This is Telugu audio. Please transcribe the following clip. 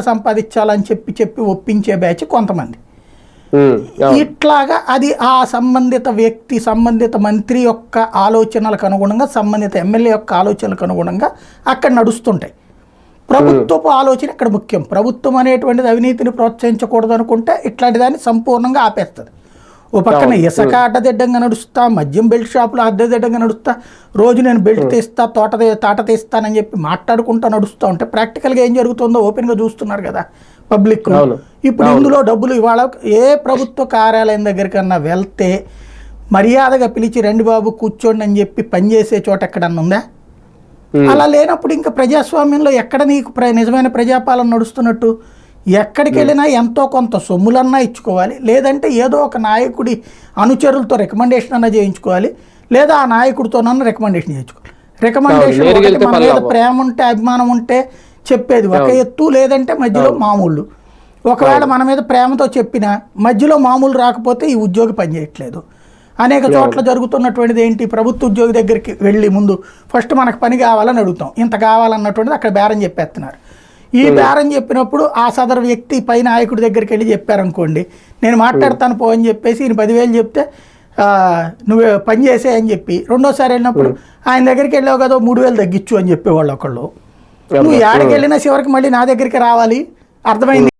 సంపాదించాలని చెప్పి చెప్పి ఒప్పించే బ్యాచ్ కొంతమంది. ఇట్లాగా అది ఆ సంబంధిత వ్యక్తి సంబంధిత మంత్రి యొక్క ఆలోచనలకు అనుగుణంగా సంబంధిత ఎమ్మెల్యే యొక్క ఆలోచనలకు అనుగుణంగా అక్కడ నడుస్తుంటాయి. ప్రభుత్వపు ఆలోచన ఇక్కడ ముఖ్యం. ప్రభుత్వం అనేటువంటిది అవినీతిని ప్రోత్సహించకూడదు అనుకుంటే ఇట్లాంటి దాన్ని సంపూర్ణంగా ఆపేస్తుంది. ఓ పక్కన ఇసుక అడ్డదిడ్డంగా నడుస్తా, మద్యం బెల్ట్ షాపులు అడ్డదిడ్డంగా నడుస్తా, రోజు నేను బెల్ట్ తీస్తా తాట తీస్తానని చెప్పి మాట్లాడుకుంటూ నడుస్తూ ఉంటే ప్రాక్టికల్గా ఏం జరుగుతుందో ఓపెన్గా చూస్తున్నారు కదా పబ్లిక్. ఇప్పుడు ఇందులో డబ్బులు ఇవాళ ఏ ప్రభుత్వ కార్యాలయం దగ్గరికన్నా వెళ్తే మర్యాదగా పిలిచి రండి బాబు కూర్చోండి అని చెప్పి పనిచేసే చోట ఎక్కడన్నా ఉందా? అలా లేనప్పుడు ఇంకా ప్రజాస్వామ్యంలో ఎక్కడ నీకు నిజమైన ప్రజాపాలన నడుస్తున్నట్టు? ఎక్కడికి వెళ్ళినా ఎంతో కొంత సొమ్ములన్నా ఇచ్చుకోవాలి, లేదంటే ఏదో ఒక నాయకుడి అనుచరులతో రికమెండేషన్ అన్నా చేయించుకోవాలి, లేదా ఆ నాయకుడితోనన్నా రికమెండేషన్ చేయించుకోవాలి. రికమెండేషన్ మన మీద ప్రేమ ఉంటే అభిమానం ఉంటే చెప్పేది ఒక ఎత్తు, లేదంటే మధ్యలో మామూలు. ఒకవేళ మన మీద ప్రేమతో చెప్పినా మధ్యలో మామూలు రాకపోతే ఈ ఉద్యోగి పనిచేయట్లేదు. అనేక చోట్ల జరుగుతున్నటువంటిది ఏంటి? ప్రభుత్వ ఉద్యోగి దగ్గరికి వెళ్ళి ముందు ఫస్ట్ మనకు పని కావాలని అడుగుతాం, ఇంత కావాలన్నటువంటిది అక్కడ బేరం చెప్పేస్తున్నారు. ఈ బేరం చెప్పినప్పుడు ఆ సదరు వ్యక్తి పై నాయకుడి దగ్గరికి వెళ్ళి చెప్పారనుకోండి, నేను మాట్లాడతాను పో అని చెప్పేసి ఈయన 10,000 చెప్తే నువ్వు పని చేసే అని చెప్పి రెండోసారి వెళ్ళినప్పుడు ఆయన దగ్గరికి వెళ్ళావు కదా 3,000 తగ్గించు అని చెప్పేవాళ్ళు ఒకళ్ళు. నువ్వు ఎక్కడికి వెళ్ళినా చివరికి మళ్ళీ నా దగ్గరికి రావాలి. అర్థమైంది?